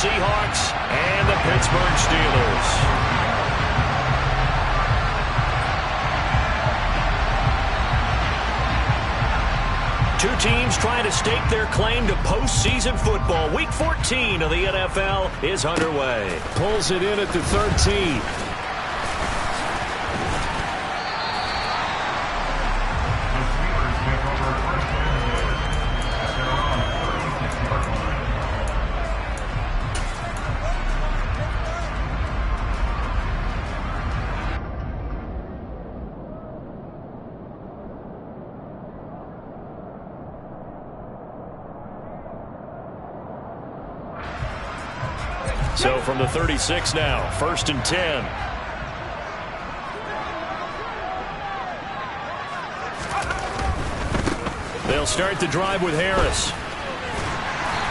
Seahawks and the Pittsburgh Steelers. Two teams trying to stake their claim to postseason football. Week 14 of the NFL is underway. Pulls it in at the 13. So from the 36 now, 1st and 10. They'll start the drive with Harris.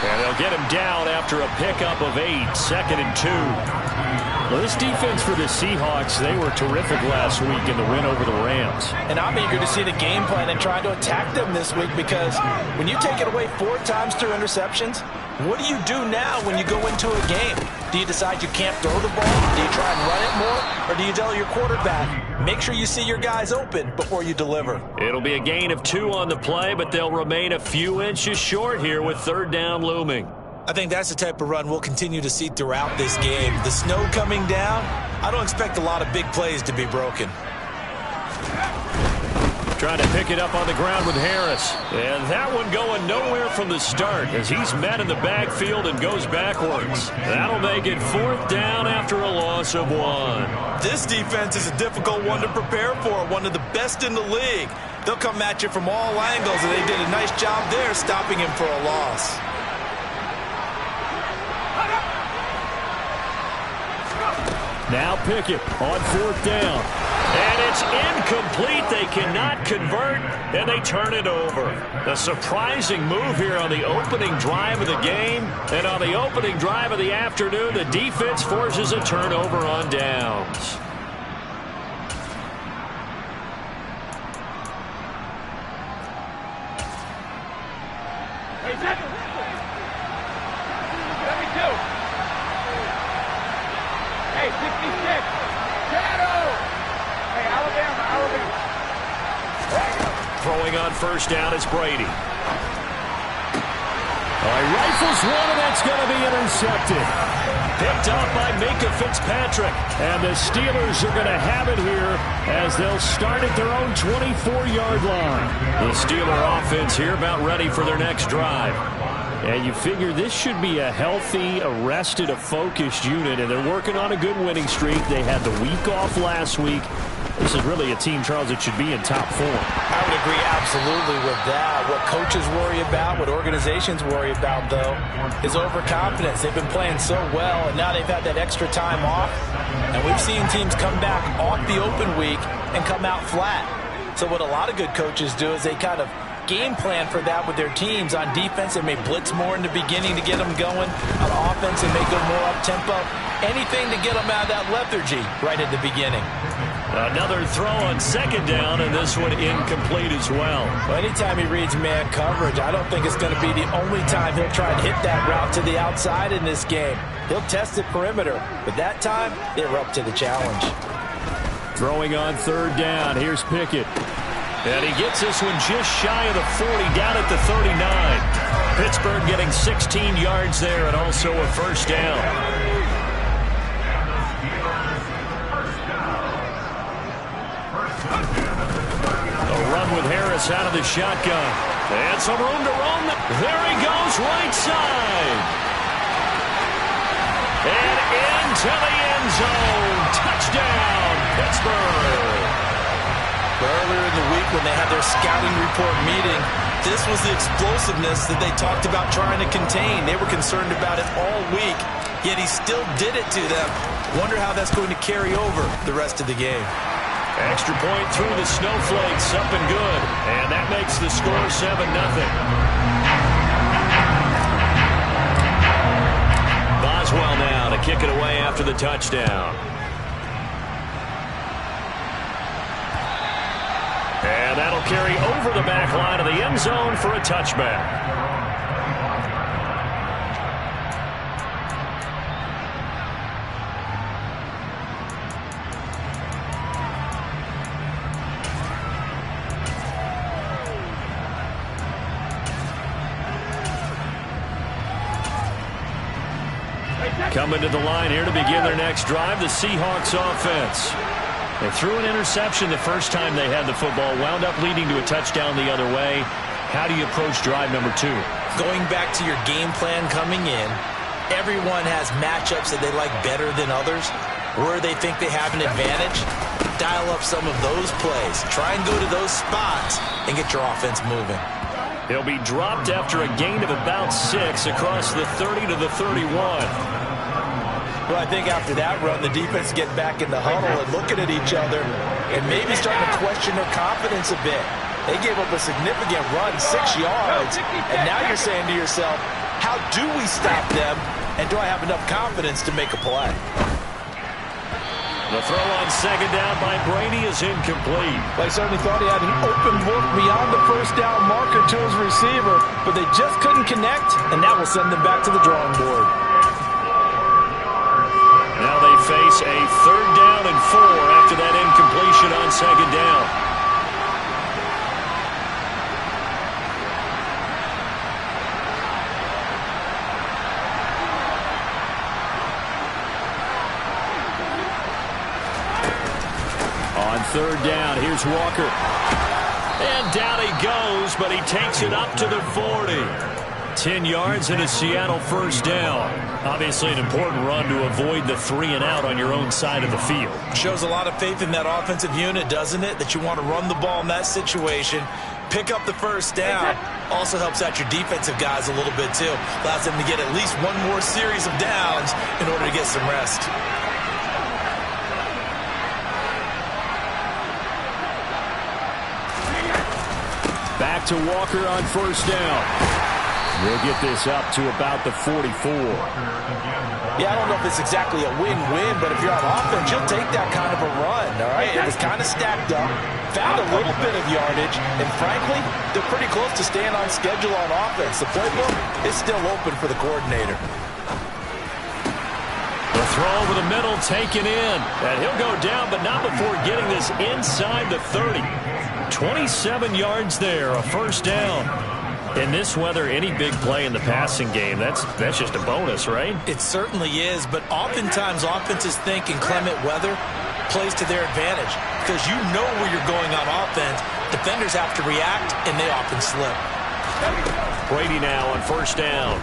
And they'll get him down after a pickup of 8, 2nd and 2. Well, this defense for the Seahawks, they were terrific last week in the win over the Rams. And I'm eager to see the game plan and try to attack them this week, because when you take it away 4 times through interceptions, what do you do now when you go into a game? Do you decide you can't throw the ball? Do you try and run it more? Or do you tell your quarterback, make sure you see your guys open before you deliver? It'll be a gain of 2 on the play, but they'll remain a few inches short here with 3rd down looming. I think that's the type of run we'll continue to see throughout this game. The snow coming down, I don't expect a lot of big plays to be broken. Trying to pick it up on the ground with Harris. And that one going nowhere from the start as he's met in the backfield and goes backwards. That'll make it 4th down after a loss of 1. This defense is a difficult one to prepare for, one of the best in the league. They'll come at you from all angles, and they did a nice job there stopping him for a loss. Now Pickett on 4th down. And it's incomplete. They cannot convert, and they turn it over. A surprising move here on the opening drive of the game. And on the opening drive of the afternoon, the defense forces a turnover on downs. Throwing on 1st down is Brady. Rifles one, and that's going to be intercepted. Picked up by Minkah Fitzpatrick. And the Steelers are going to have it here as they'll start at their own 24-yard line. The Steeler offense here about ready for their next drive. And you figure this should be a healthy, a rested, a focused unit, and they're working on a good winning streak. They had the week off last week. This is really a team, Charles, that should be in top form. I would agree absolutely with that. What coaches worry about, what organizations worry about, though, is overconfidence. They've been playing so well, and now they've had that extra time off. And we've seen teams come back off the open week and come out flat. So what a lot of good coaches do is they kind of game plan for that with their teams. On defense, they may blitz more in the beginning to get them going. On offense, they may go more up-tempo. Anything to get them out of that lethargy right at the beginning. Another throw on 2nd down, and this one incomplete as well. Well, anytime he reads man coverage, I don't think it's going to be the only time he'll try and hit that route to the outside in this game. He'll test the perimeter, but that time, they were up to the challenge. Throwing on 3rd down, here's Pickett. And he gets this one just shy of the 40, down at the 39. Pittsburgh getting 16 yards there and also a 1st down. With Harris out of the shotgun. And some room to run. There he goes, right side. And into the end zone. Touchdown, Pittsburgh. Earlier in the week when they had their scouting report meeting, this was the explosiveness that they talked about trying to contain. They were concerned about it all week, yet he still did it to them. Wonder how that's going to carry over the rest of the game. Extra point through the snowflakes, up and good. And that makes the score 7-0. Boswell now to kick it away after the touchdown. And that'll carry over the back line of the end zone for a touchback. Coming to the line here to begin their next drive, the Seahawks offense. They threw an interception the first time they had the football, wound up leading to a touchdown the other way. How do you approach drive number 2? Going back to your game plan coming in, everyone has matchups that they like better than others, where they think they have an advantage. Dial up some of those plays. Try and go to those spots and get your offense moving. He'll be dropped after a gain of about 6 across the 30 to the 31. Well, I think after that run, the defense get back in the huddle and looking at each other and maybe starting to question their confidence a bit. They gave up a significant run, 6 yards, and now you're saying to yourself, how do we stop them, and do I have enough confidence to make a play? The throw on second down by Brady is incomplete. They certainly thought he had an open look beyond the first down marker to his receiver, but they just couldn't connect, and that will send them back to the drawing board. Now they face a 3rd down and 4 after that incompletion on second down. On 3rd down, here's Walker. And down he goes, but he takes it up to the 40. 10 yards and a Seattle 1st down. Obviously an important run to avoid the 3-and-out on your own side of the field. Shows a lot of faith in that offensive unit, doesn't it? That you want to run the ball in that situation. Pick up the 1st down. Also helps out your defensive guys a little bit, too. Allows them to get at least one more series of downs in order to get some rest. Back to Walker on 1st down. We'll get this up to about the 44. Yeah, I don't know if it's exactly a win-win, but if you're on offense, you'll take that kind of a run, all right? It was kind of stacked up, found a little bit of yardage, and frankly, they're pretty close to staying on schedule on offense. The playbook is still open for the coordinator. The throw over the middle taken in. And he'll go down, but not before getting this inside the 30. 27 yards there, a 1st down. In this weather, any big play in the passing game, that's just a bonus, right? It certainly is, but oftentimes offenses think inclement weather plays to their advantage because you know where you're going on offense. Defenders have to react, and they often slip. Brady now on 1st down.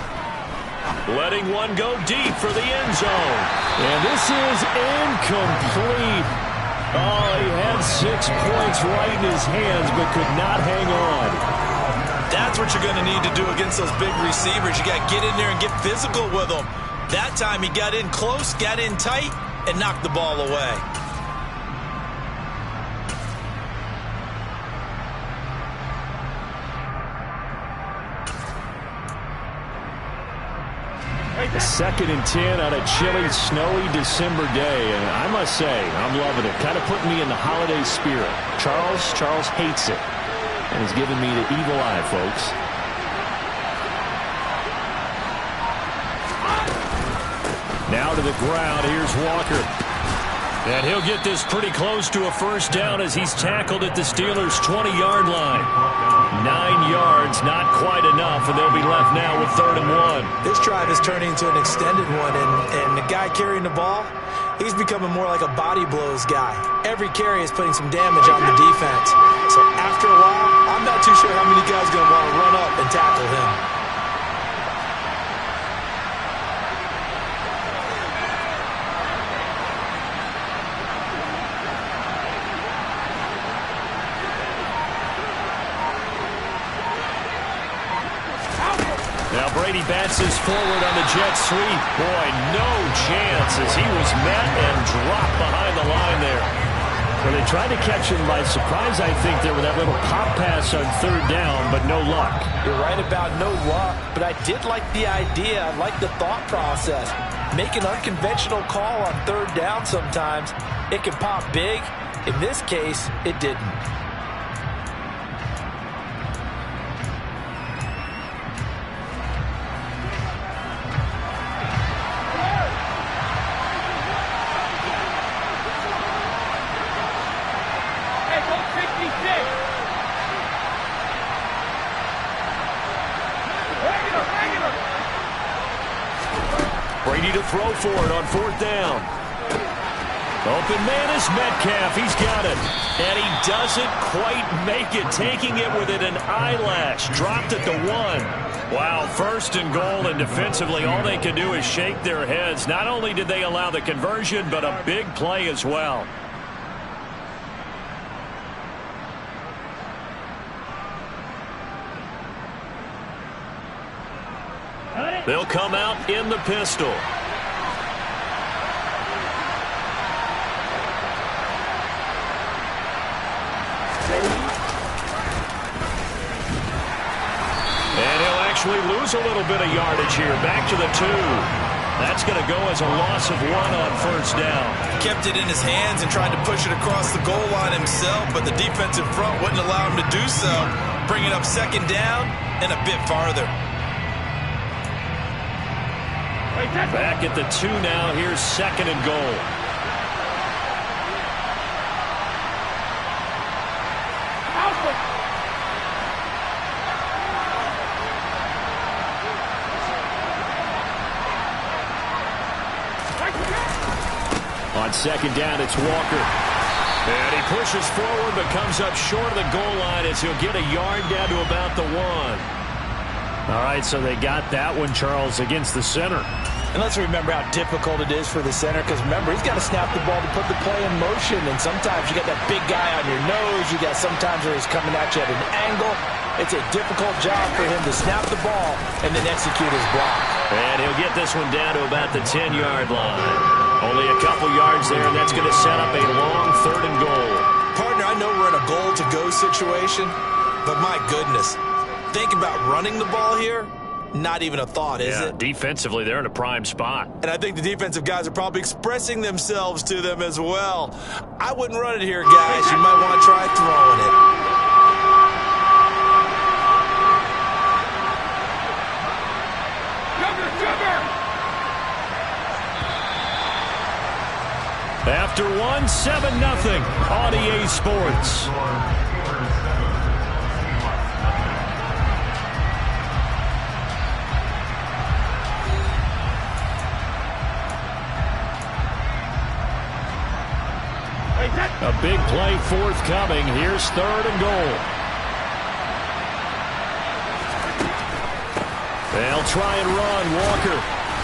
Letting one go deep for the end zone. And this is incomplete. Oh, he had 6 points right in his hands, but could not hang on. That's what you're going to need to do against those big receivers. You got to get in there and get physical with them. That time he got in close, got in tight, and knocked the ball away. A 2nd and 10 on a chilly, snowy December day, and I must say, I'm loving it. Kind of putting me in the holiday spirit. Charles hates it, and he's giving me the evil eye, folks. Now to the ground, here's Walker. And he'll get this pretty close to a 1st down as he's tackled at the Steelers' 20-yard line. 9 yards, not quite enough, and they'll be left now with 3rd and 1. This drive is turning into an extended one, and the guy carrying the ball, he's becoming more like a body blows guy. Every carry is putting some damage on the defense. So after a while, I'm not too sure how many guys are going to want to run up and tackle him. Now Brady bats his forward on the jet sweep. Boy, no chance as he was met and dropped behind the line there. Well, they tried to catch him by surprise, I think, there with that little pop pass on 3rd down, but no luck. You're right about no luck, but I did like the idea. I like the thought process. Make an unconventional call on 3rd down sometimes. It can pop big. In this case, it didn't. Brady to throw for it on 4th down. Open man is Metcalf. He's got it. And he doesn't quite make it, taking it within an eyelash. Dropped at the 1. Wow, 1st and goal, and defensively all they can do is shake their heads. Not only did they allow the conversion, but a big play as well. They'll come out in the pistol. And he'll actually lose a little bit of yardage here. Back to the 2. That's going to go as a loss of 1 on 1st down. Kept it in his hands and tried to push it across the goal line himself, but the defensive front wouldn't allow him to do so. Bringing up 2nd down and a bit farther. Back at the 2 now. Here's 2nd and goal. On 2nd down, it's Walker. And he pushes forward but comes up short of the goal line as he'll get a yard down to about the 1. All right, so they got that one, Charles, against the center. And let's remember how difficult it is for the center, because remember, he's got to snap the ball to put the play in motion, and sometimes you got that big guy on your nose. You got sometimes where he's coming at you at an angle. It's a difficult job for him to snap the ball and then execute his block. And he'll get this one down to about the 10-yard line. Only a couple yards there, and that's going to set up a long 3rd and goal. Partner, I know we're in a goal-to-go situation, but my goodness, think about running the ball here. Not even a thought, is it? Defensively, they're in a prime spot. And I think the defensive guys are probably expressing themselves to them as well. I wouldn't run it here, guys. You might want to try throwing it. After 1, 7-0 on EA Sports. A big play forthcoming. Here's 3rd and goal. They'll try and run. Walker.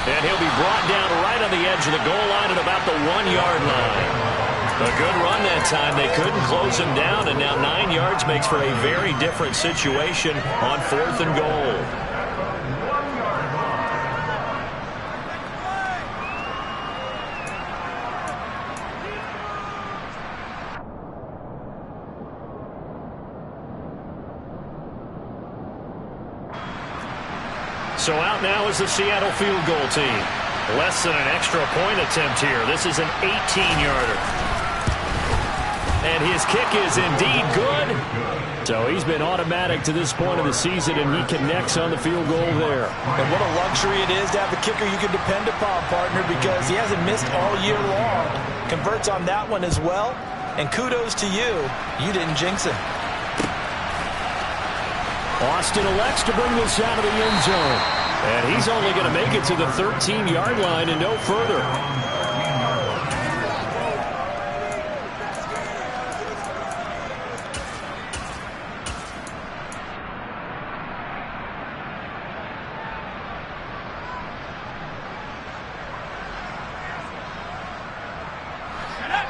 And he'll be brought down right on the edge of the goal line at about the 1-yard line. A good run that time. They couldn't close him down, and now 9 yards makes for a very different situation on 4th and goal. So out now is the Seattle field goal team. Less than an extra point attempt here. This is an 18-yarder. And his kick is indeed good. So he's been automatic to this point of the season, and he connects on the field goal there. And what a luxury it is to have a kicker you can depend upon, partner, because he hasn't missed all year long. Converts on that one as well. And kudos to you. You didn't jinx him. Austin elects to bring this out of the end zone. And he's only going to make it to the 13-yard line and no further.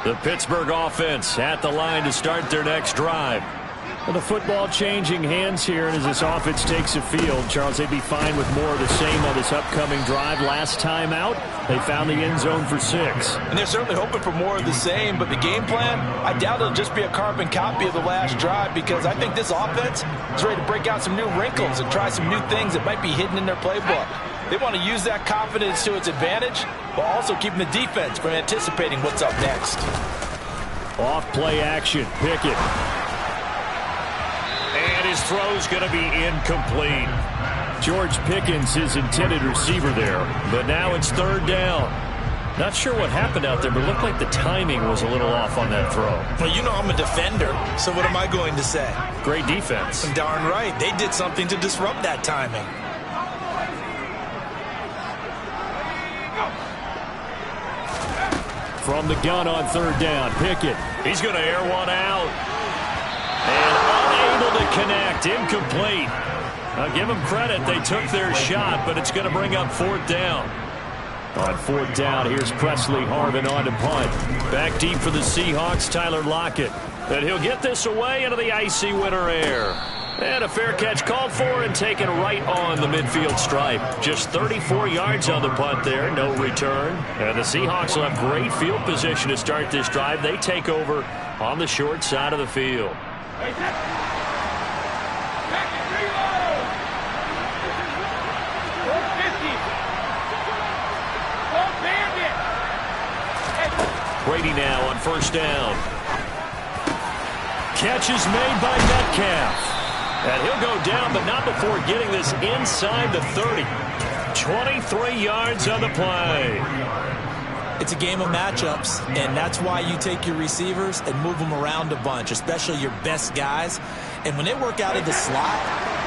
The Pittsburgh offense at the line to start their next drive. Well, the football changing hands here, and as this offense takes the field, Charles, they'd be fine with more of the same on this upcoming drive. Last time out, they found the end zone for 6. And they're certainly hoping for more of the same, but the game plan, I doubt it'll just be a carbon copy of the last drive, because I think this offense is ready to break out some new wrinkles and try some new things that might be hidden in their playbook. They want to use that confidence to its advantage, while also keeping the defense from anticipating what's up next. Off play action, Pickett. And his throw's going to be incomplete. George Pickens, his intended receiver there. But now it's 3rd down. Not sure what happened out there, but it looked like the timing was a little off on that throw. Well, you know I'm a defender, so what am I going to say? Great defense. Darn right. They did something to disrupt that timing. From the gun on third down, Pickett. He's going to air one out. And unable to connect. Incomplete. I'll give them credit. They took their shot, but it's going to bring up fourth down. On fourth down, here's Presley Harvin on to punt. Back deep for the Seahawks, Tyler Lockett. And he'll get this away into the icy winter air. And a fair catch called for and taken right on the midfield stripe. Just 34 yards on the punt there, no return. And the Seahawks will have great field position to start this drive. They take over on the short side of the field. Brady now on first down. Catch is made by Metcalf. And he'll go down, but not before getting this inside the 30. 23 yards on the play. It's a game of matchups, and that's why you take your receivers and move them around a bunch, especially your best guys. And when they work out of the slot,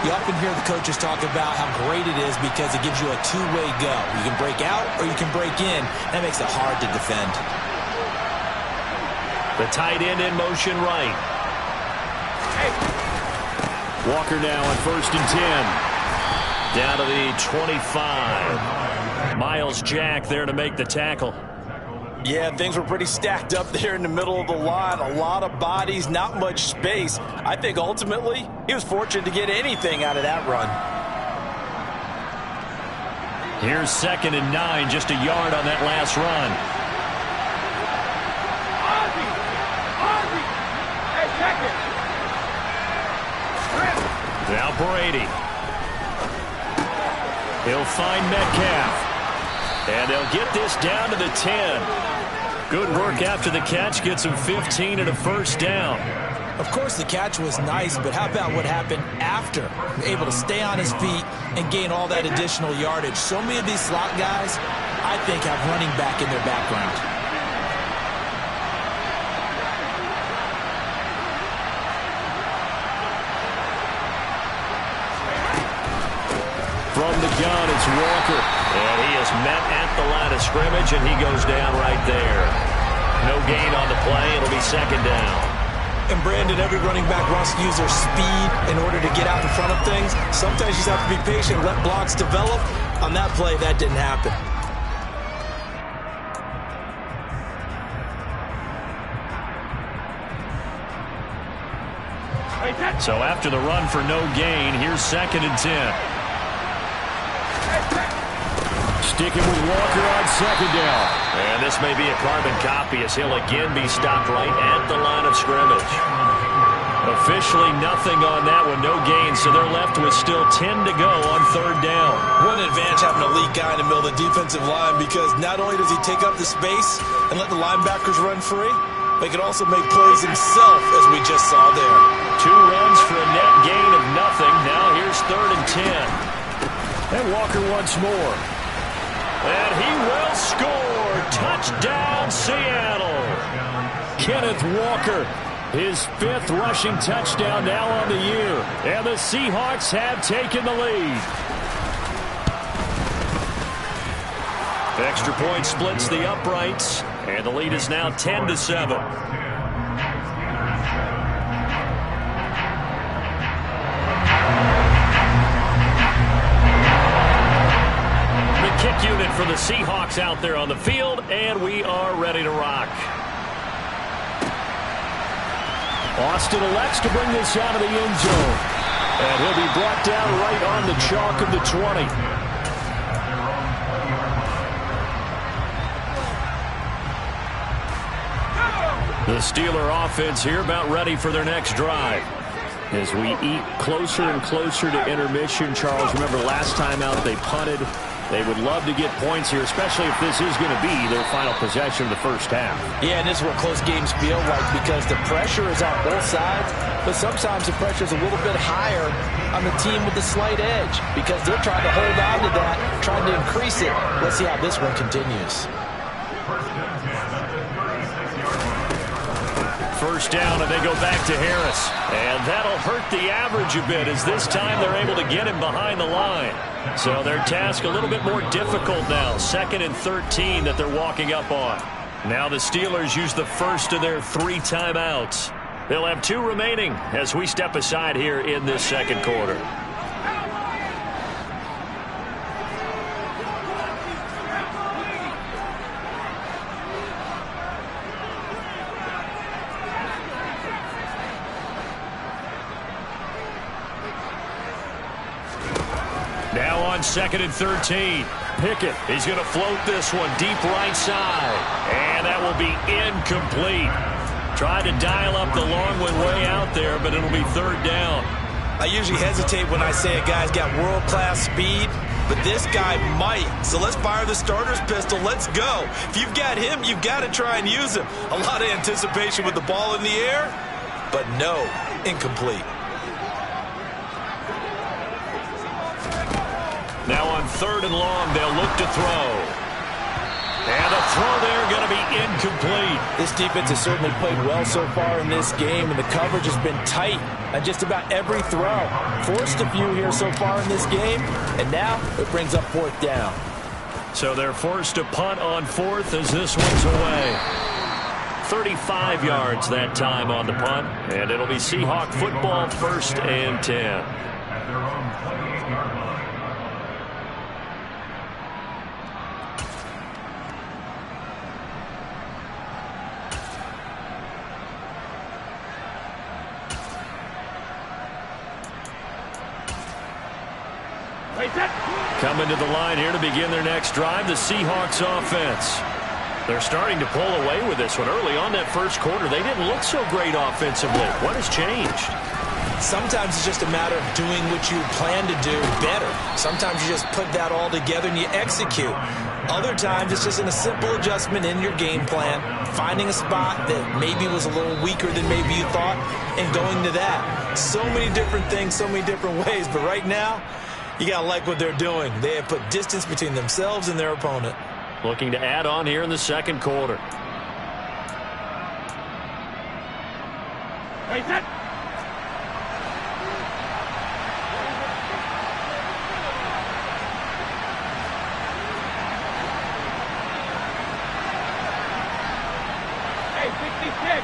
you often hear the coaches talk about how great it is because it gives you a two-way go. You can break out or you can break in. That makes it hard to defend. The tight end in motion right. Walker now on first and 10. Down to the 25. Miles Jack there to make the tackle. Yeah, things were pretty stacked up there in the middle of the line. A lot of bodies, not much space. I think ultimately he was fortunate to get anything out of that run. Here's 2nd and 9, just a yard on that last run. Now Brady. He'll find Metcalf. And they'll get this down to the 10. Good work after the catch. Gets him 15 and a first down. Of course, the catch was nice, but how about what happened after? Able to stay on his feet and gain all that additional yardage. So many of these slot guys, I think, have running back in their background. From the gun, it's Walker. And he is met at the line of scrimmage, and he goes down right there. No gain on the play. It'll be 2nd down. And Brandon, every running back wants to use their speed in order to get out in front of things. Sometimes you just have to be patient, let blocks develop. On that play, that didn't happen. So after the run for no gain, here's 2nd and 10. Sticking with Walker on 2nd down. And this may be a carbon copy as he'll again be stopped right at the line of scrimmage. Officially nothing on that one, no gain, so they're left with still 10 to go on 3rd down. What an advantage having an elite guy in the middle of the defensive line, because not only does he take up the space and let the linebackers run free, but he can also make plays himself, as we just saw there. 2 runs for a net gain of nothing. Now here's 3rd and 10. And Walker once more. And he will score. Touchdown, Seattle. Kenneth Walker, his 5th rushing touchdown now on the year. And the Seahawks have taken the lead. Extra point splits the uprights. And the lead is now 10-7. Kick unit for the Seahawks out there on the field, and we are ready to rock. Austin elects to bring this out of the end zone. And he'll be brought down right on the chalk of the 20. The Steeler offense here about ready for their next drive. As we eat closer and closer to intermission, Charles, remember last time out they punted. They would love to get points here, especially if this is going to be their final possession of the first half. Yeah, and this is what close games feel like, because the pressure is on both sides, but sometimes the pressure is a little bit higher on the team with the slight edge, because they're trying to hold on to that, trying to increase it. Let's see how this one continues. first down, and they go back to Harris. And that'll hurt the average a bit, as this time they're able to get him behind the line. So their task a little bit more difficult now. 2nd and 13 that they're walking up on. Now the Steelers use the first of their 3 timeouts. They'll have 2 remaining as we step aside here in this second quarter. Now on 2nd and 13. Pickett, he's going to float this one deep right side. And that will be incomplete. Tried to dial up the long one way out there, but it'll be 3rd down. I usually hesitate when I say a guy's got world-class speed, but this guy might. So let's fire the starter's pistol. Let's go. If you've got him, you've got to try and use him. A lot of anticipation with the ball in the air, but no, incomplete. Now on 3rd and long, they'll look to throw. And the throw there going to be incomplete. This defense has certainly played well so far in this game, and the coverage has been tight on just about every throw. Forced a few here so far in this game, and now it brings up 4th down. So they're forced to punt on 4th as this one's away. 35 yards that time on the punt, and it'll be Seahawk football 1st and 10. Coming to the line here to begin their next drive, the Seahawks offense. They're starting to pull away with this one. Early on that first quarter, they didn't look so great offensively. What has changed? Sometimes it's just a matter of doing what you plan to do better. Sometimes you just put that all together and you execute. Other times it's just in a simple adjustment in your game plan, finding a spot that maybe was a little weaker than maybe you thought, and going to that. So many different things, so many different ways, but right now, you got to like what they're doing. They have put distance between themselves and their opponent. Looking to add on here in the second quarter. Hey, set. Hey, 66.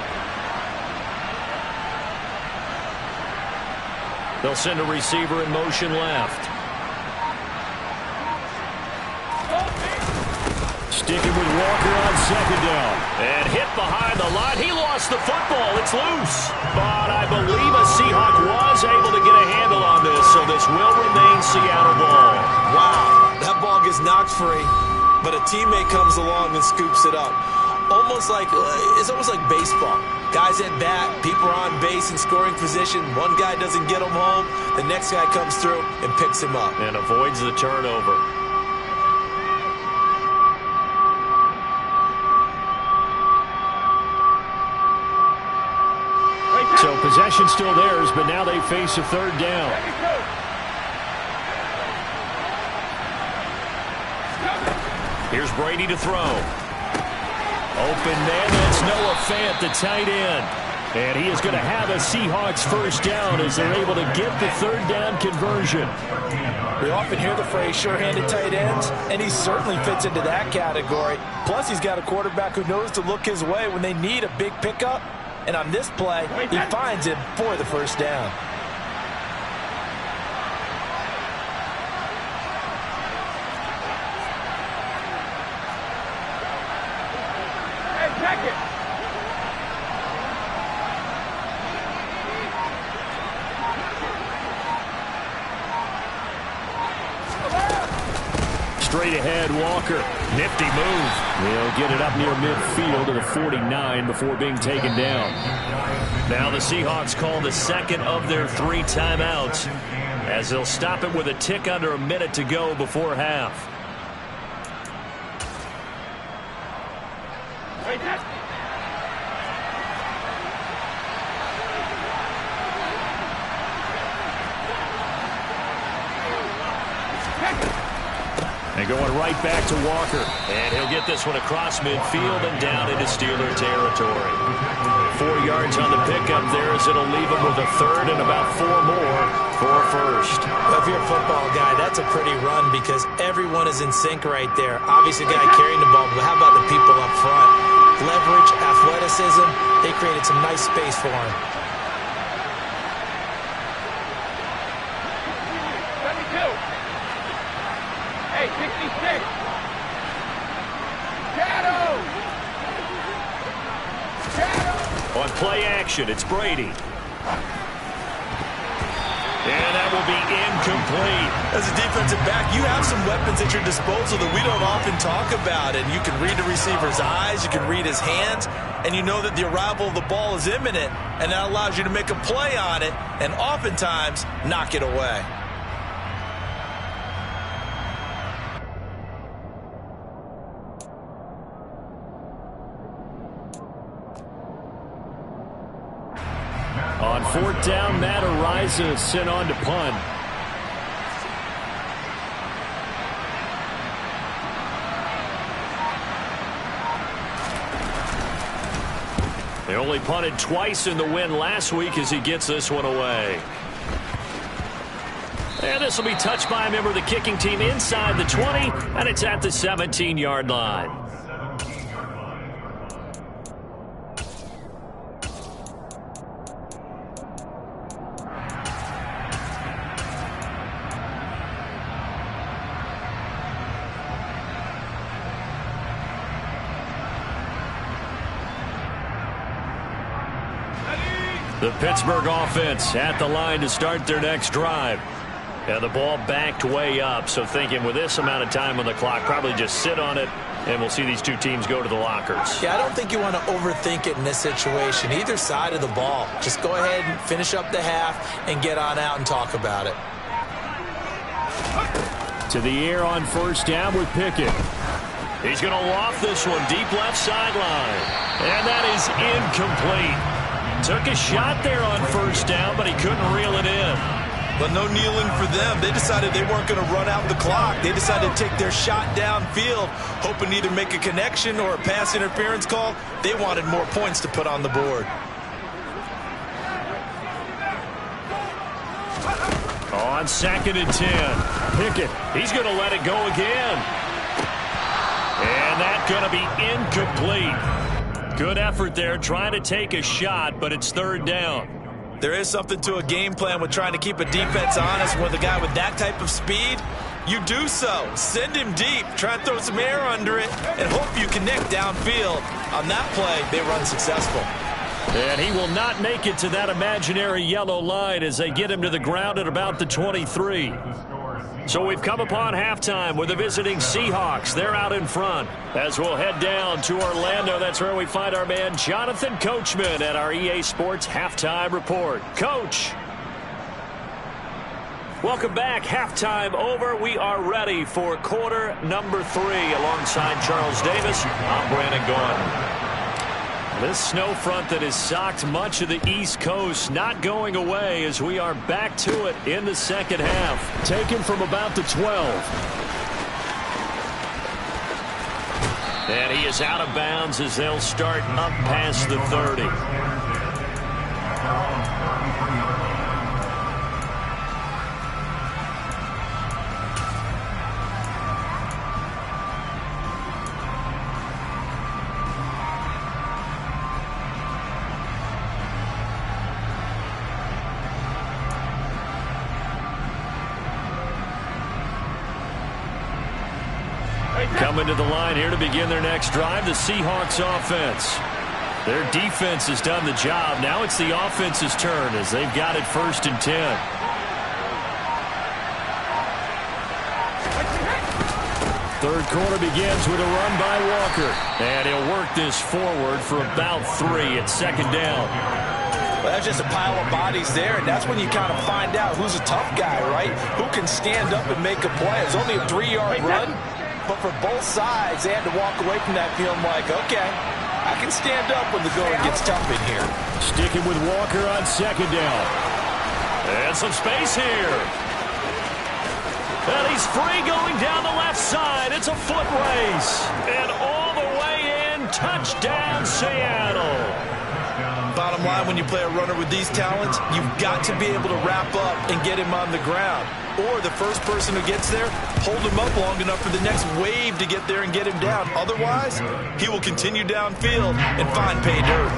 They'll send a receiver in motion left. Sticking with Walker on 2nd down. And hit behind the line. He lost the football. It's loose. But I believe a Seahawk was able to get a handle on this, so this will remain Seattle ball. Wow, that ball gets knocked free, but a teammate comes along and scoops it up. It's almost like baseball. Guys at bat, people are on base in scoring position. One guy doesn't get him home. The next guy comes through and picks him up. And avoids the turnover. So possession still theirs, but now they face a 3rd down. Here's Brady to throw. Open man, that's Noah Fant, the tight end. And he is going to have a Seahawks 1st down as they're able to get the 3rd down conversion. We often hear the phrase sure-handed tight ends, and he certainly fits into that category. Plus, he's got a quarterback who knows to look his way when they need a big pickup. And on this play, he finds him for the 1st down. Hey, check it. Straight ahead, Walker. Nifty move. They'll get it up near midfield to the 49 before being taken down. Now the Seahawks call the 2nd of their 3 timeouts as they'll stop it with a tick under a minute to go before half. Hey, set. And going right back to Walker. And he'll get this one across midfield and down into Steeler territory. 4 yards on the pickup there as it'll leave him with a third and about 4 more for a first. Well, if you're a football guy, that's a pretty run because everyone is in sync right there. Obviously, the guy carrying the ball, but how about the people up front? Leverage, athleticism, they created some nice space for him. 72. Hey, 66. Shadow. Shadow. On play action, it's Brady. And that will be incomplete. As a defensive back, you have some weapons at your disposal that we don't often talk about. And you can read the receiver's eyes, you can read his hands, and you know that the arrival of the ball is imminent. And that allows you to make a play on it and oftentimes knock it away. On 4th down, Matt Araiza is sent on to punt. They only punted twice in the win last week as he gets this one away. And this will be touched by a member of the kicking team inside the 20, and it's at the 17-yard line. The Pittsburgh offense at the line to start their next drive. And the ball backed way up, so thinking with this amount of time on the clock, probably just sit on it, and we'll see these two teams go to the lockers. Yeah, I don't think you want to overthink it in this situation. Either side of the ball. Just go ahead and finish up the half and get on out and talk about it. To the air on 1st down with Pickett. He's going to loft this one deep left sideline. And that is incomplete. Took a shot there on 1st down, but he couldn't reel it in. But no kneeling for them. They decided they weren't going to run out the clock. They decided to take their shot downfield, hoping to either make a connection or a pass interference call. They wanted more points to put on the board. On 2nd and 10, Pickett, he's going to let it go again. And that's going to be incomplete. Good effort there, trying to take a shot, but it's 3rd down. There is something to a game plan with trying to keep a defense honest with a guy with that type of speed. You do so. Send him deep. Try and throw some air under it and hope you connect downfield. On that play, they run successful. And he will not make it to that imaginary yellow line as they get him to the ground at about the 23. So we've come upon halftime with the visiting Seahawks. They're out in front. As we'll head down to Orlando, that's where we find our man Jonathan Coachman at our EA Sports Halftime Report. Coach. Welcome back. Halftime over. We are ready for quarter number 3 alongside Charles Davis. I'm Brandon Gaudin. This snow front that has socked much of the East Coast not going away as we are back to it in the 2nd half. Taken from about the 12. And he is out of bounds as they'll start up past the 30. Coming to the line here to begin their next drive, the Seahawks offense. Their defense has done the job. Now it's the offense's turn as they've got it 1st and 10. Third quarter begins with a run by Walker. And he'll work this forward for about 3 at 2nd down. Well, that's just a pile of bodies there, and that's when you kind of find out who's a tough guy, right? Who can stand up and make a play. It's only a 3-yard run, but for both sides, they had to walk away from that feeling like, okay, I can stand up when the going gets tough in here. Sticking with Walker on 2nd down. And some space here. And he's free going down the left side. It's a foot race. And all the way in, touchdown Seattle. Bottom line, when you play a runner with these talents, you've got to be able to wrap up and get him on the ground. Or the first person who gets there, hold him up long enough for the next wave to get there and get him down. Otherwise, he will continue downfield and find pay dirt.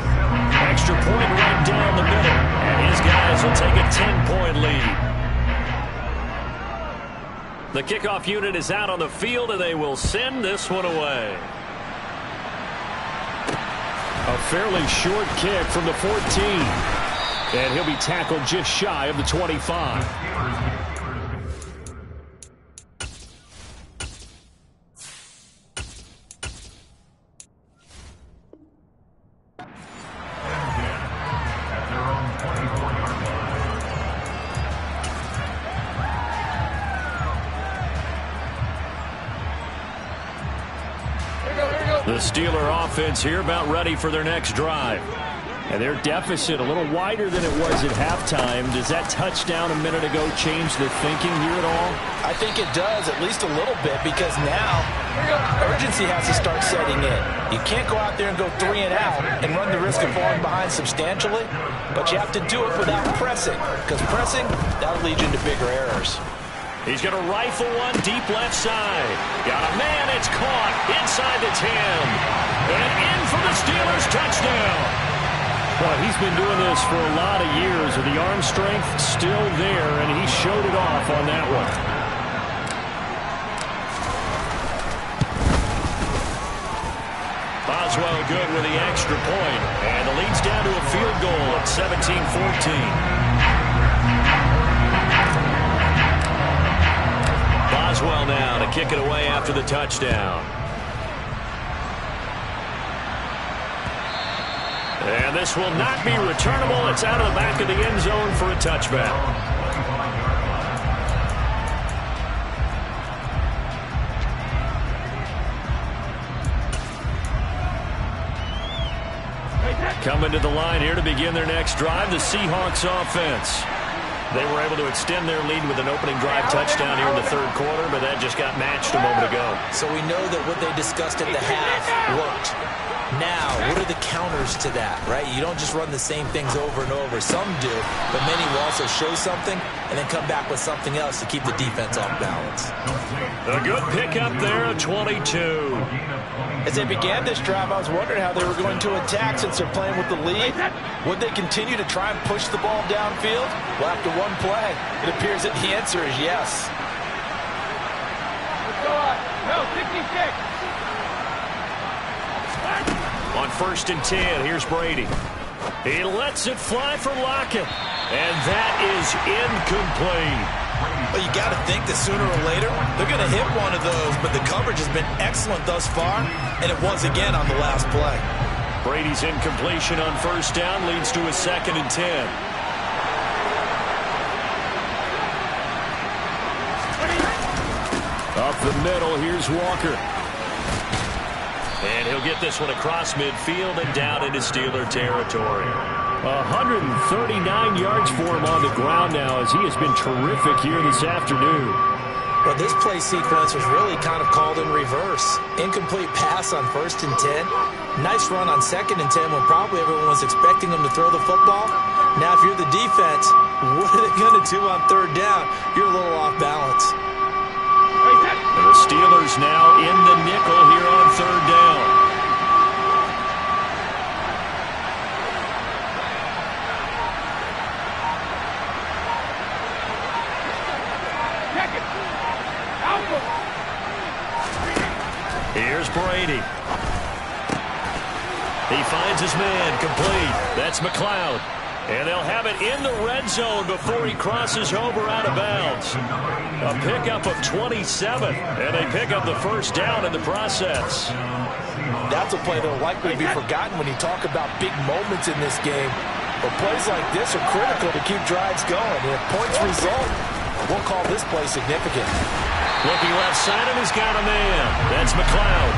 Extra point right down the middle. And his guys will take a 10-point lead. The kickoff unit is out on the field, and they will send this one away. A fairly short kick from the 14. And he'll be tackled just shy of the 25. The Steeler offense here about ready for their next drive. And their deficit a little wider than it was at halftime. Does that touchdown a minute ago change the thinking here at all? I think it does, at least a little bit, because now urgency has to start setting in. You can't go out there and go 3 and out and run the risk of falling behind substantially, but you have to do it without pressing, because pressing, that'll lead you into bigger errors. He's going to rifle one deep left side. Got a man, it's caught inside the 10. And in for the Steelers touchdown. Well, he's been doing this for a lot of years with the arm strength still there, and he showed it off on that one. Boswell good with the extra point, and the lead's down to a field goal at 17-14. Boswell now to kick it away after the touchdown. And this will not be returnable. It's out of the back of the end zone for a touchback. Coming to the line here to begin their next drive, the Seahawks offense. They were able to extend their lead with an opening drive touchdown here in the third quarter, but that just got matched a moment ago. So we know that what they discussed at the half worked. Now, what are the counters to that, right? You don't just run the same things over and over. Some do, but many will also show something and then come back with something else to keep the defense off balance. A good pickup there, 22. As they began this drive, I was wondering how they were going to attack since they're playing with the lead. Would they continue to try and push the ball downfield? Well, after one play, it appears that the answer is yes. Let's go on. No, 66. On 1st and 10, here's Brady. He lets it fly for Lockett. And that is incomplete. Well, you got to think that sooner or later, they're going to hit one of those, but the coverage has been excellent thus far, and it was again on the last play. Brady's incompletion on 1st down leads to a 2nd and 10. Up the middle, here's Walker. And he'll get this one across midfield and down into Steeler territory. 139 yards for him on the ground now, as he has been terrific here this afternoon. Well, this play sequence was really kind of called in reverse. Incomplete pass on 1st and 10. Nice run on 2nd and 10 when probably everyone was expecting him to throw the football. Now, if you're the defense, what are they going to do on 3rd down? You're a little off balance. And the Steelers now in the nickel here on 3rd down. Here's Brady. He finds his man, complete. That's McLeod. And they'll have it in the red zone before he crosses over out of bounds. A pickup of 27, and they pick up the 1st down in the process. That's a play that will likely be forgotten when you talk about big moments in this game. But plays like this are critical to keep drives going. And if points result, we'll call this play significant. Looking left side, and he's got a man. That's McLeod.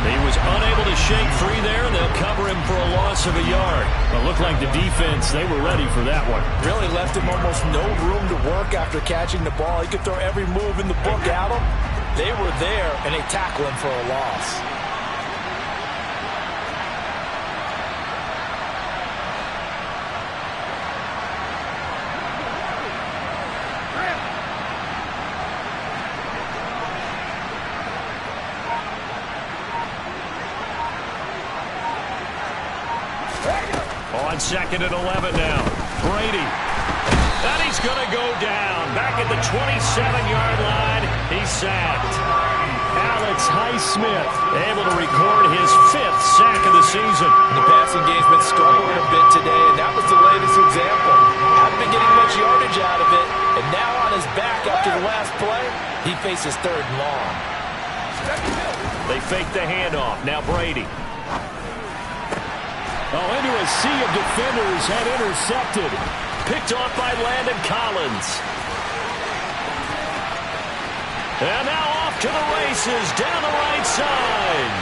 He was unable to shake free there, and they'll cover him for a loss of a yard. It looked like the defense, they were ready for that one. Really left him almost no room to work after catching the ball. He could throw every move in the book at him. They were there, and they tackle him for a loss. On second and 11 now. Brady. And he's going to go down. Back at the 27-yard line. He's sacked. Alex Highsmith able to record his 5th sack of the season. The passing game's been struggling a bit today, and that was the latest example. Hadn't been getting much yardage out of it, and now on his back after the last play, he faces 3rd and long. They fake the handoff. Now Brady. Oh, into a sea of defenders and intercepted. Picked off by Landon Collins. And now off to the races down the right side.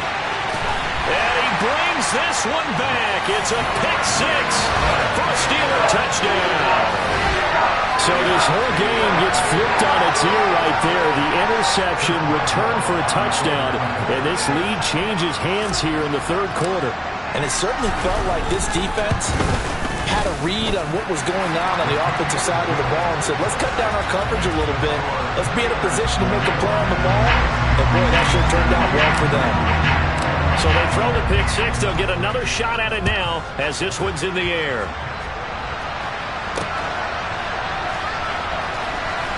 And he brings this one back. It's a pick 6 for a Steeler touchdown. So this whole game gets flipped on its ear right there. The interception, return for a touchdown, and this lead changes hands here in the 3rd quarter. And it certainly felt like this defense had a read on what was going on the offensive side of the ball and said, let's cut down our coverage a little bit. Let's be in a position to make a play on the ball. And boy, that sure turned out well for them. So they throw the pick 6. They'll get another shot at it now as this one's in the air.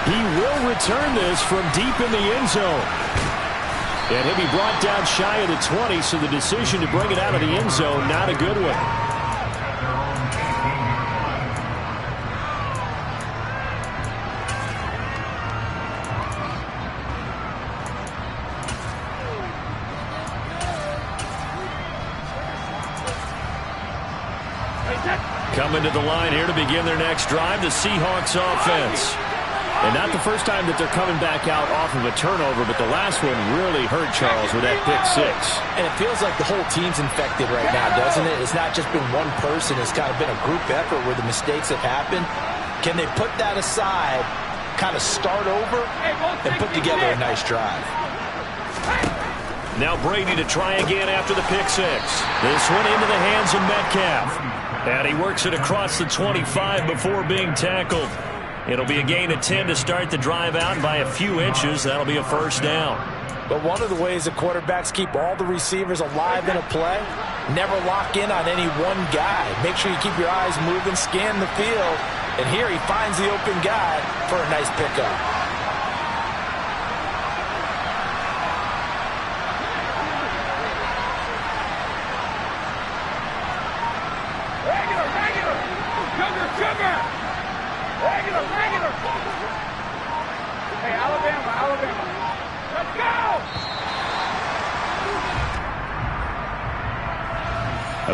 He will return this from deep in the end zone. And he'll be brought down shy of the 20, so the decision to bring it out of the end zone, not a good one. Coming to the line here to begin their next drive, the Seahawks offense. And not the first time that they're coming back out off of a turnover, but the last one really hurt Charles with that pick 6. And it feels like the whole team's infected right now, doesn't it? It's not just been one person. It's kind of been a group effort where the mistakes have happened. Can they put that aside, kind of start over, and put together a nice drive? Now Brady to try again after the pick 6. This one into the hands of Metcalf. And he works it across the 25 before being tackled. It'll be a gain of 10 to start the drive out, and by a few inches, that'll be a 1st down. But one of the ways that quarterbacks keep all the receivers alive in a play, never lock in on any one guy. Make sure you keep your eyes moving, scan the field, and here he finds the open guy for a nice pickup. Hey, Alabama. Let's go!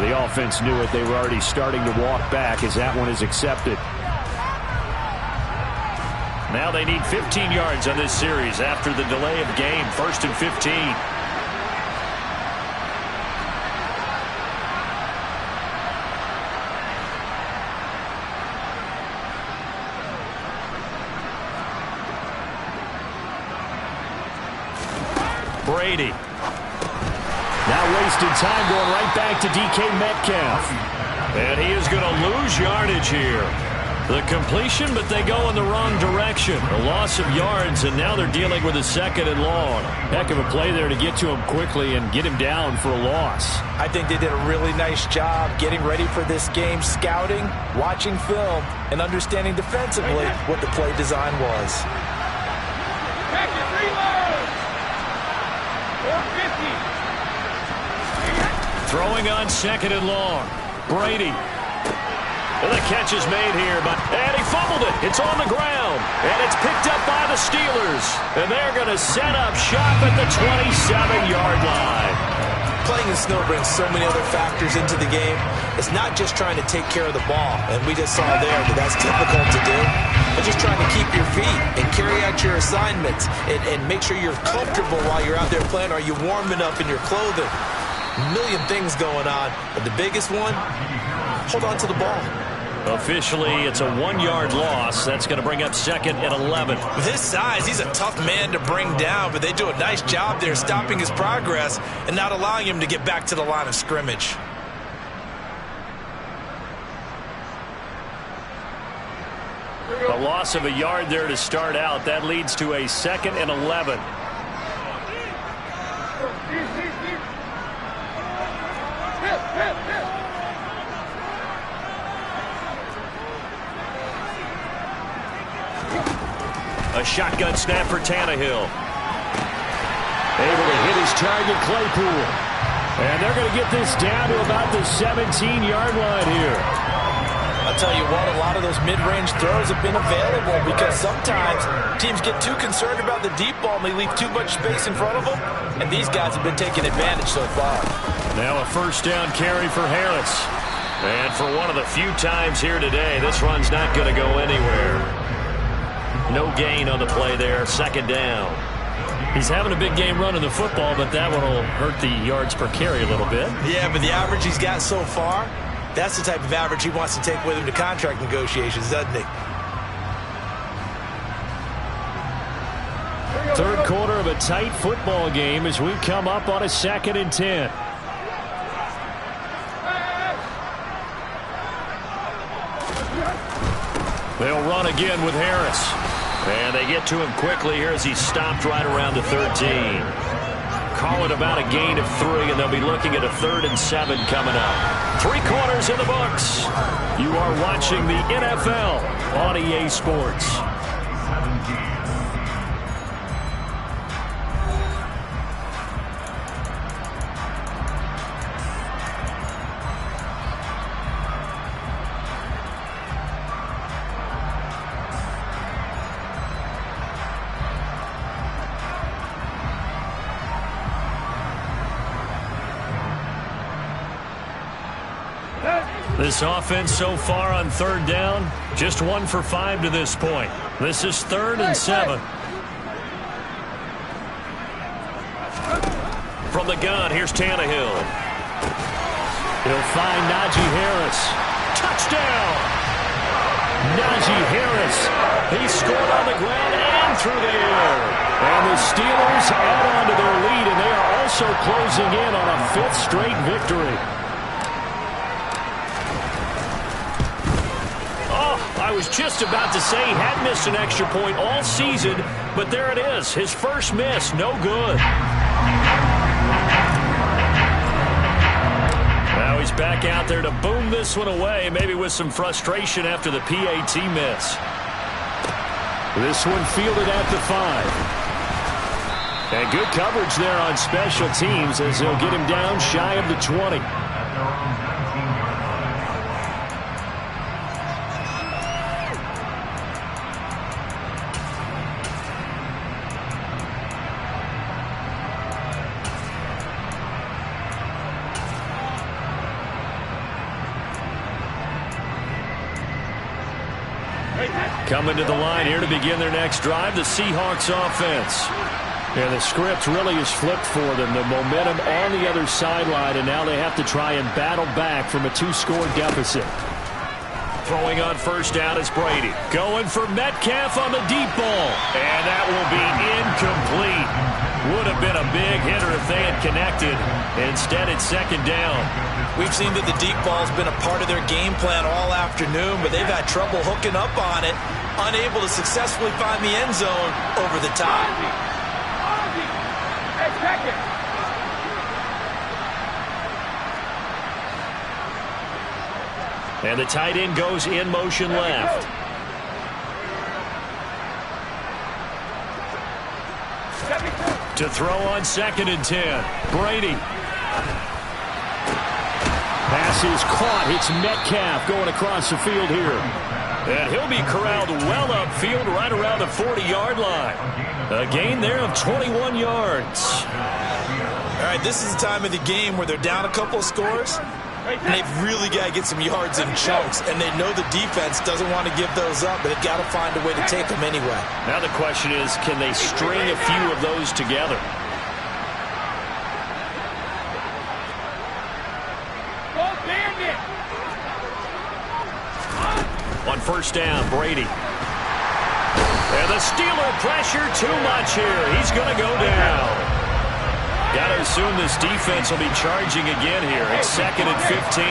The offense knew it. They were already starting to walk back as that one is accepted. Now they need 15 yards on this series after the delay of game. 1st and 15. Brady. Now wasted time going right back to DK Metcalf. And he is going to lose yardage here. The completion, but they go in the wrong direction. A loss of yards, and now they're dealing with a 2nd and long. Heck of a play there to get to him quickly and get him down for a loss. I think they did a really nice job getting ready for this game, scouting, watching film, and understanding defensively what the play design was. Throwing on 2nd and long. Brady. And the catch is made here, and he fumbled it. It's on the ground, and it's picked up by the Steelers. And they're going to set up shop at the 27-yard line. playing in snow brings so many other factors into the game. It's not just trying to take care of the ball, and we just saw there that that's difficult to do, but just trying to keep your feet and carry out your assignments and make sure you're comfortable while you're out there playing. Are you warm enough in your clothing? A million things going on, but the biggest one, hold on to the ball. Officially, it's a 1-yard loss. That's going to bring up 2nd and 11. With his size, he's a tough man to bring down, but they do a nice job there stopping his progress and not allowing him to get back to the line of scrimmage. A loss of a yard there to start out. That leads to a 2nd and 11. A shotgun snap for Tannehill. Able to hit his target, Claypool. And they're going to get this down to about the 17-yard line here. I'll tell you what, a lot of those mid-range throws have been available because sometimes teams get too concerned about the deep ball and they leave too much space in front of them, and these guys have been taking advantage so far. Now a first down carry for Harris. And for one of the few times here today, this run's not going to go anywhere. No gain on the play there, 2nd down. He's having a big game running the football, but that one will hurt the yards per carry a little bit. Yeah, but the average he's got so far, that's the type of average he wants to take with him to contract negotiations, doesn't he? Third quarter of a tight football game as we come up on a 2nd and 10. They'll run again with Harris. And they get to him quickly here as he's stopped right around the 13. Call it about a gain of 3, and they'll be looking at a 3rd and 7 coming up. 3 quarters in the books. You are watching the NFL on EA Sports. This offense so far on 3rd down, just 1 for 5 to this point. This is 3rd and 7. From the gun, here's Tannehill. He'll find Najee Harris. Touchdown! Najee Harris. He scored on the ground and through the air. And the Steelers add on to their lead, and they are also closing in on a 5th straight victory. I was just about to say he had missed an extra point all season, but there it is. His first miss, no good. Now he's back out there to boom this one away, maybe with some frustration after the PAT miss. This one fielded at the 5. And good coverage there on special teams as they'll get him down shy of the 20. Coming to the line here to begin their next drive, the Seahawks offense. Yeah, the script really is flipped for them. The momentum on the other sideline, and now they have to try and battle back from a 2-score deficit. Throwing on first down is Brady. Going for Metcalf on the deep ball. And that will be incomplete. Would have been a big hitter if they had connected. Instead, it's 2nd down. We've seen that the deep ball's been a part of their game plan all afternoon, but they've had trouble hooking up on it, unable to successfully find the end zone over the top. And the tight end goes in motion left. To throw on 2nd and 10. Brady. Pass is caught. It's Metcalf going across the field here. And he'll be corralled well upfield right around the 40-yard line. A gain there of 21 yards. All right, right, this is the time of the game where they're down a couple of scores, and they've really got to get some yards in chunks, and they know the defense doesn't want to give those up, but they've got to find a way to take them anyway. Now the question is, can they string a few of those together? On first down, Brady. And the Steeler pressure too much here. He's going to go down. Got to assume this defense will be charging again here. It's 2nd and 15.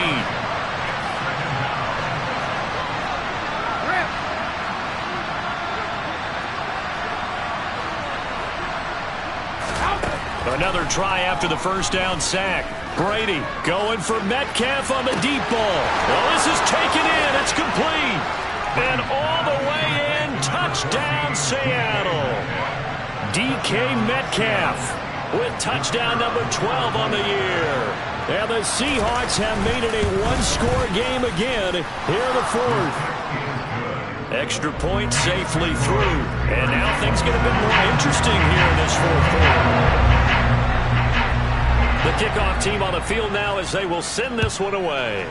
Another try after the first down sack. Brady going for Metcalf on the deep ball. Well, this is taken in. It's complete. And all the way in. Touchdown, Seattle. DK Metcalf with touchdown number 12 on the year. And the Seahawks have made it a one-score game again here in the fourth. Extra point safely through. And now things get a bit more interesting here in this fourth quarter. The kickoff team on the field now as they will send this one away.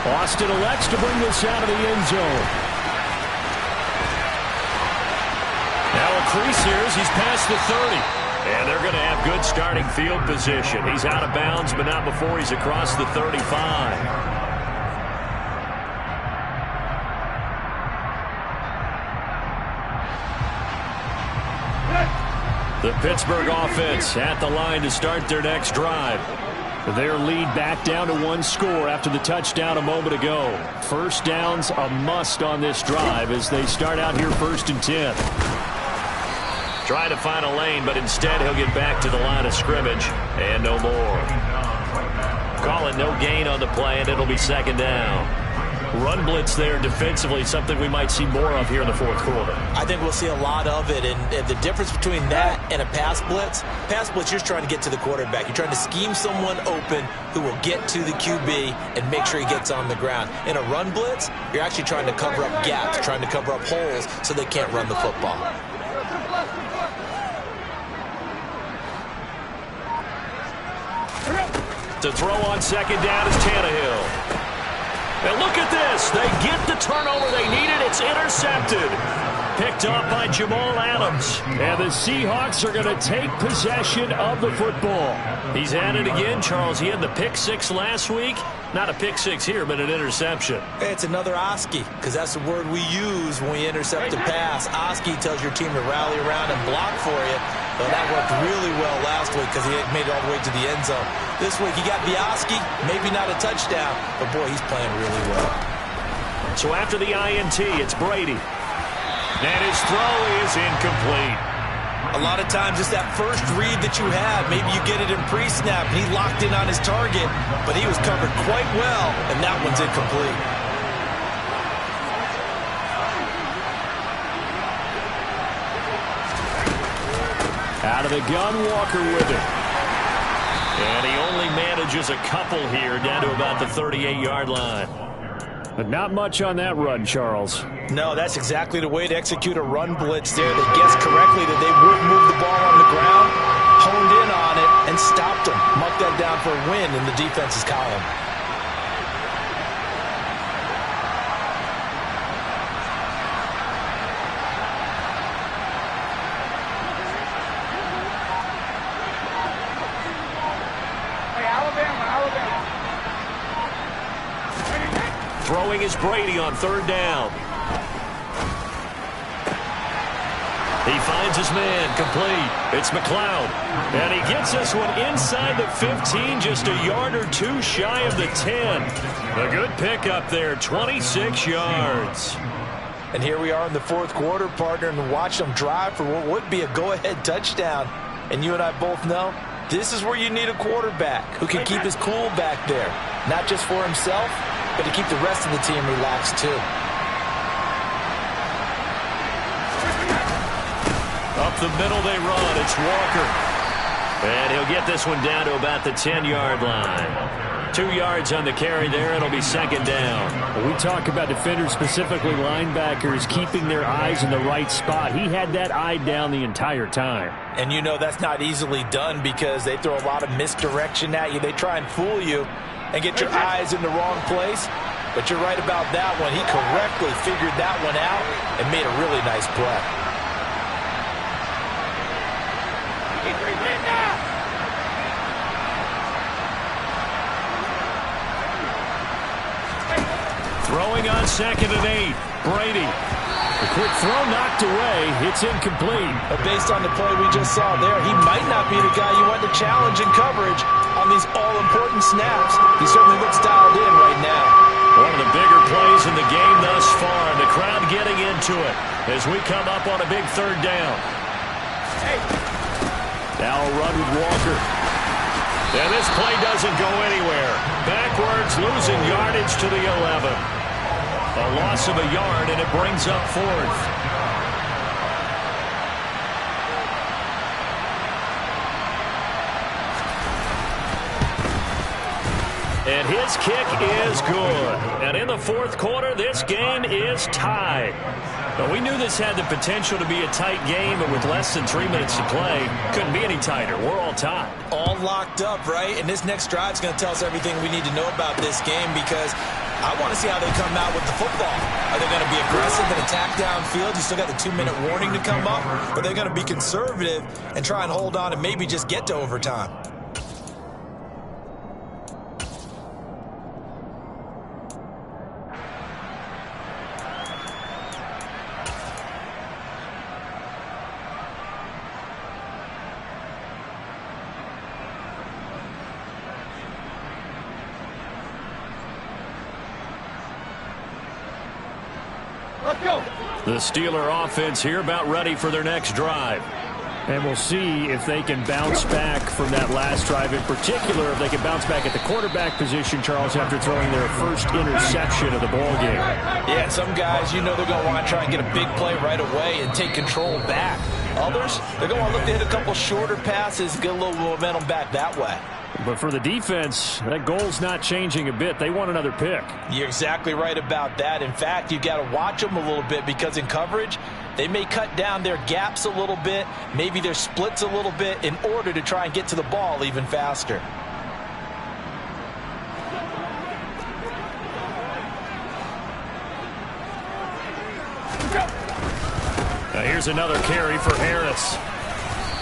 Austin elects to bring this out of the end zone. Now a crease here as he's past the 30. And they're going to have good starting field position. He's out of bounds, but not before he's across the 35. The Pittsburgh offense at the line to start their next drive. Their lead back down to one score after the touchdown a moment ago. First down's a must on this drive as they start out here 1st and 10. Trying to find a lane, but instead he'll get back to the line of scrimmage and no more. Call it no gain on the play, and it'll be 2nd down. Run blitz there defensively, something we might see more of here in the fourth quarter. I think we'll see a lot of it, and the difference between that and a pass blitz, you're trying to get to the quarterback. You're trying to scheme someone open who will get to the QB and make sure he gets on the ground. In a run blitz, you're actually trying to cover up gaps, trying to cover up holes so they can't run the football. To throw on 2nd down is Tannehill. And look at this. They get the turnover they needed. It's intercepted. Picked up by Jamal Adams. And the Seahawks are going to take possession of the football. He's at it again, Charles. He had the pick 6 last week. Not a pick 6 here, but an interception. It's another Oski, because that's the word we use when we intercept a pass. Oski tells your team to rally around and block for you. Well, that worked really well last week because he had made it all the way to the end zone. This week, he got Oski, maybe not a touchdown, but boy, he's playing really well. So after the INT, it's Brady. And his throw is incomplete. A lot of times it's that first read that you have. Maybe you get it in pre-snap, and he locked in on his target, but he was covered quite well, and that one's incomplete. Out of the gun, Walker with it. And he only manages a couple here down to about the 38-yard line. But not much on that run, Charles. No, that's exactly the way to execute a run blitz there. They guessed correctly that they wouldn't move the ball on the ground, honed in on it, and stopped them. Mucked that down for a win in the defense's column. Throwing is Brady on 3rd down. He finds his man, complete. It's McLeod. And he gets this one inside the 15, just a yard or two shy of the 10. A good pickup there, 26 yards. And here we are in the fourth quarter, partner, and watch them drive for what would be a go-ahead touchdown. And you and I both know this is where you need a quarterback who can keep his cool back there, not just for himself, but to keep the rest of the team relaxed, too. Up the middle they run. It's Walker. And he'll get this one down to about the 10-yard line. 2 yards on the carry there. It'll be second down. When we talk about defenders, specifically linebackers, keeping their eyes in the right spot. He had that eye down the entire time. And you know that's not easily done because they throw a lot of misdirection at you. They try and fool you and get your eyes in the wrong place. But you're right about that one. He correctly figured that one out and made a really nice play. Throwing on 2nd and 8. Brady. The quick throw knocked away. It's incomplete. But based on the play we just saw there, he might not be the guy you want to challenge in coverage on these all-important snaps. He certainly looks dialed in right now. One of the bigger plays in the game thus far, and the crowd getting into it as we come up on a big 3rd down. Now a run with Walker. And this play doesn't go anywhere. Backwards, losing yardage to the 11. A loss of a yard, and it brings up 4th. And his kick is good. And in the 4th quarter, this game is tied. But we knew this had the potential to be a tight game, but with less than 3 minutes to play, couldn't be any tighter. We're all tied. All locked up, right? And this next drive is going to tell us everything we need to know about this game because I want to see how they come out with the football. Are they going to be aggressive and attack downfield? You still got the 2-minute warning to come up? Or are they going to be conservative and try and hold on and maybe just get to overtime? The Steeler offense here about ready for their next drive. And we'll see if they can bounce back from that last drive. In particular, if they can bounce back at the quarterback position, Charles, after throwing their first interception of the ball game. Yeah, some guys, you know they're going to want to try and get a big play right away and take control back. Others, they're going to look to hit a couple shorter passes, get a little momentum back that way. But for the defense, that goal's not changing a bit. They want another pick. You're exactly right about that. In fact, you've got to watch them a little bit because in coverage, they may cut down their gaps a little bit, maybe their splits a little bit in order to try and get to the ball even faster. Now here's another carry for Harris.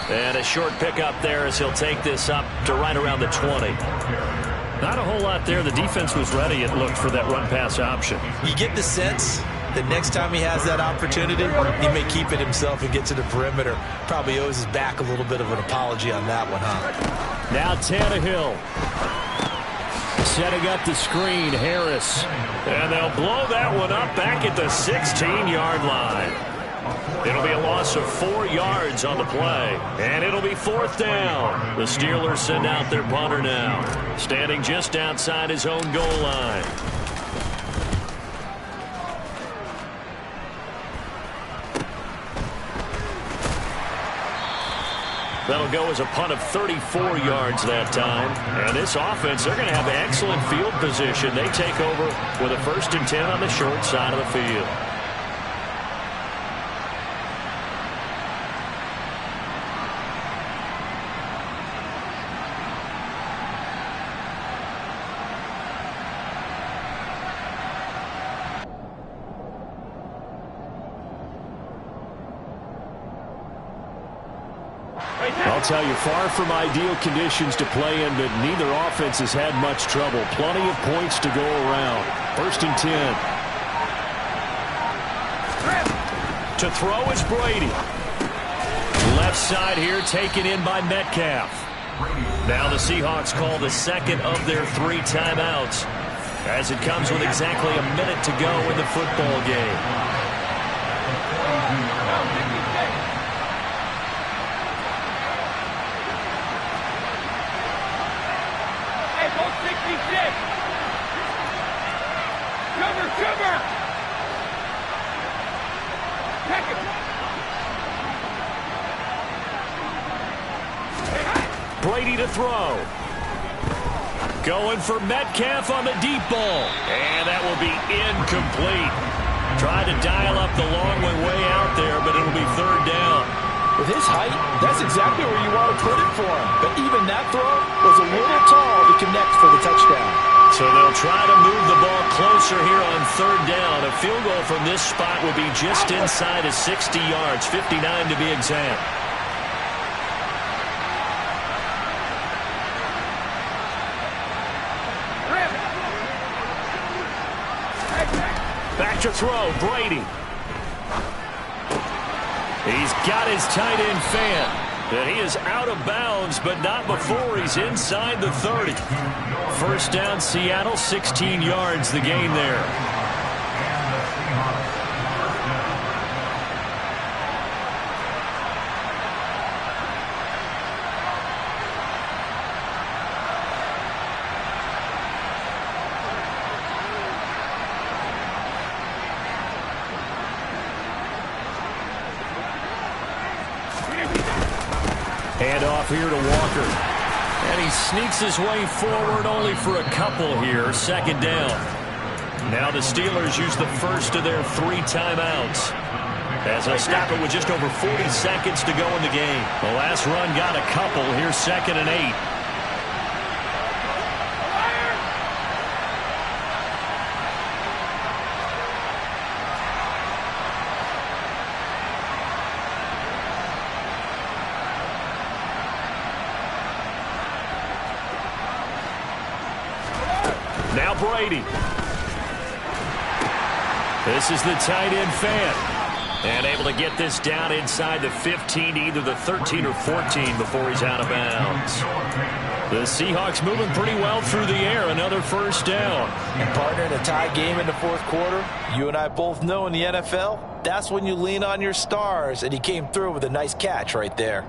And a short pickup there as he'll take this up to right around the 20. Not a whole lot there. The defense was ready, it looked, for that run-pass option. You get the sense that next time he has that opportunity, he may keep it himself and get to the perimeter. Probably owes his back a little bit of an apology on that one, huh? Now Tannehill. Setting up the screen, Harris. And they'll blow that one up back at the 16-yard line. It'll be a loss of 4 yards on the play, and it'll be 4th down. The Steelers send out their punter now, standing just outside his own goal line. That'll go as a punt of 34 yards that time. And this offense, they're going to have excellent field position. They take over with a 1st and 10 on the short side of the field. I'll tell you, far from ideal conditions to play in, but neither offense has had much trouble. Plenty of points to go around. 1st and 10. To throw is Brady. Left side here taken in by Metcalf. Now the Seahawks call the 2nd of their 3 timeouts as it comes with exactly a minute to go in the football game. Brady to throw. Going for Metcalf on the deep ball. And that will be incomplete. Tried to dial up the long one way out there, but it'll be third down. With his height, that's exactly where you want to put it for him. But even that throw was a little tall to connect for the touchdown. So they'll try to move the ball closer here on third down. A field goal from this spot will be just inside of 60 yards, 59 to be exact. Back to throw, Brady. He's got his tight end fan. And he is out of bounds, but not before he's inside the 30. First down, Seattle, 16 yards the gain there. Handoff here to Walker. And he sneaks his way forward only for a couple here. Second down. Now the Steelers use the first of their 3 timeouts. As they stop it with just over 40 seconds to go in the game. The last run got a couple. Here's 2nd and 8. Now Brady. This is the tight end fan. And able to get this down inside the 15, either the 13 or 14 before he's out of bounds. The Seahawks moving pretty well through the air. Another first down. And partner, in a tie game in the fourth quarter, you and I both know in the NFL, that's when you lean on your stars. And he came through with a nice catch right there.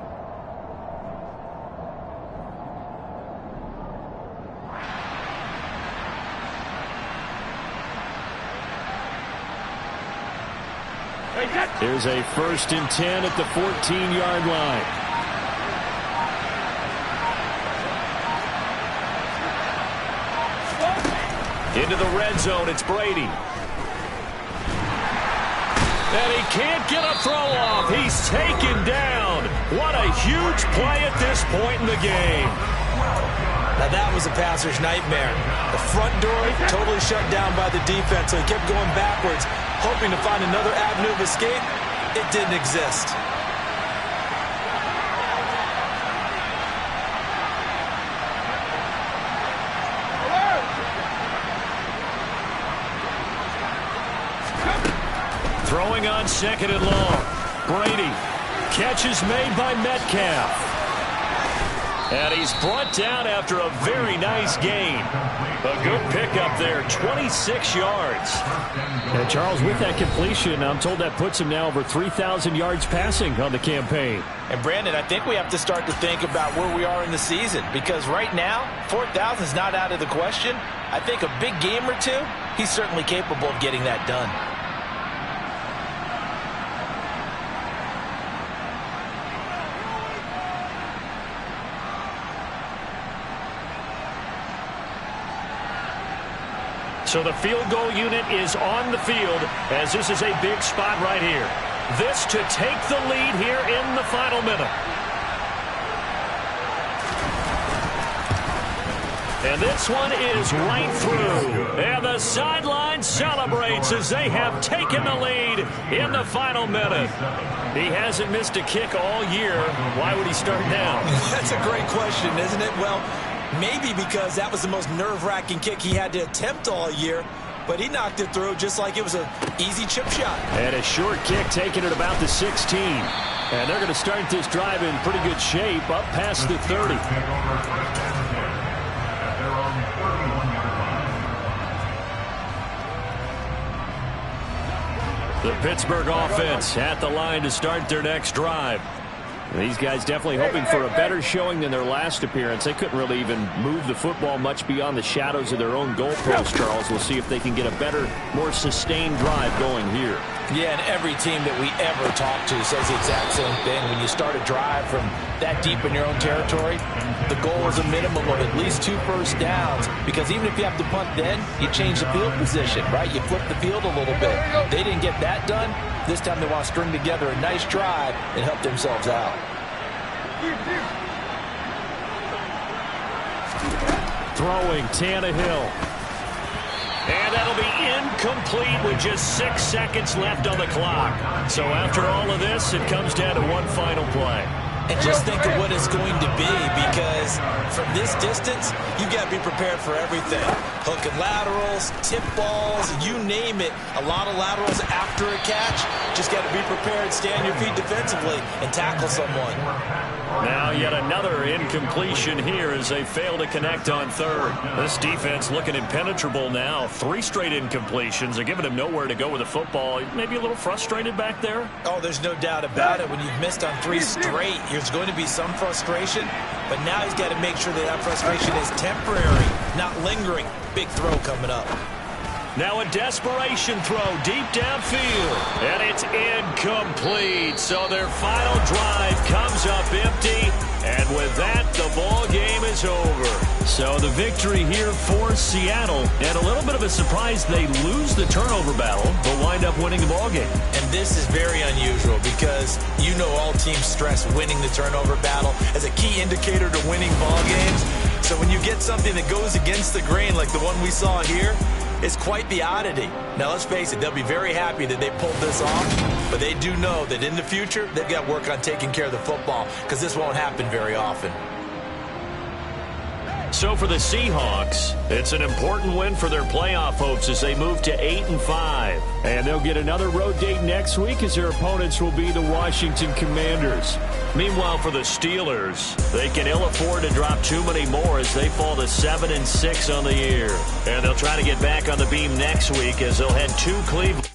Here's a 1st and 10 at the 14-yard line. Into the red zone, it's Brady. And he can't get a throw off. He's taken down. What a huge play at this point in the game. Now that was a passer's nightmare. The front door totally shut down by the defense, so he kept going backwards, hoping to find another avenue of escape. It didn't exist. Throwing on 2nd and long. Brady. Catch is made by Metcalf. And he's brought down after a very nice gain. A good pickup there, 26 yards. And Charles, with that completion, I'm told that puts him now over 3,000 yards passing on the campaign. And Brandon, I think we have to start to think about where we are in the season, because right now, 4,000 is not out of the question. I think a big game or two, he's certainly capable of getting that done. So the field goal unit is on the field as this is a big spot right here. This to take the lead here in the final minute. And this one is right through. And the sideline celebrates as they have taken the lead in the final minute. He hasn't missed a kick all year. Why would he start now? That's a great question, isn't it? Well, maybe because that was the most nerve-wracking kick he had to attempt all year, but he knocked it through just like it was an easy chip shot. And a short kick taken at about the 16. And they're going to start this drive in pretty good shape up past the 30. The Pittsburgh offense at the line to start their next drive. These guys definitely hoping for a better showing than their last appearance. They couldn't really even move the football much beyond the shadows of their own goalpost, Charles. We'll see if they can get a better, more sustained drive going here. Yeah, and every team that we ever talk to says the exact same thing. When you start a drive from that deep in your own territory, the goal is a minimum of at least 2 first downs, because even if you have to punt then, you change the field position, right? You flip the field a little bit. They didn't get that done. This time they want to string together a nice drive and help themselves out. Throwing, Tannehill. And that'll be incomplete with just 6 seconds left on the clock. So after all of this, it comes down to one final play. And just think of what it's going to be, because from this distance, you've got to be prepared for everything. Hook and laterals, tip balls, you name it. A lot of laterals after a catch. Just got to be prepared, stay on your feet defensively, and tackle someone. Now yet another incompletion here as they fail to connect on third. This defense looking impenetrable now. 3 straight incompletions. They're giving him nowhere to go with the football. Maybe a little frustrated back there? Oh, there's no doubt about it. When you've missed on 3 straight, there's going to be some frustration. But now he's got to make sure that frustration is temporary, not lingering. Big throw coming up. Now a desperation throw deep downfield. And it's incomplete. So their final drive comes up empty. And with that, the ball game is over. So the victory here for Seattle. And a little bit of a surprise, they lose the turnover battle, but wind up winning the ball game. And this is very unusual, because you know all teams stress winning the turnover battle as a key indicator to winning ball games. So when you get something that goes against the grain like the one we saw here, it's quite the oddity. Now, let's face it, they'll be very happy that they pulled this off, but they do know that in the future, they've got to work on taking care of the football, because this won't happen very often. So for the Seahawks, it's an important win for their playoff hopes as they move to 8-5. And they'll get another road date next week as their opponents will be the Washington Commanders. Meanwhile, for the Steelers, they can ill afford to drop too many more as they fall to 7-6 on the year. And they'll try to get back on the beam next week as they'll head to Cleveland.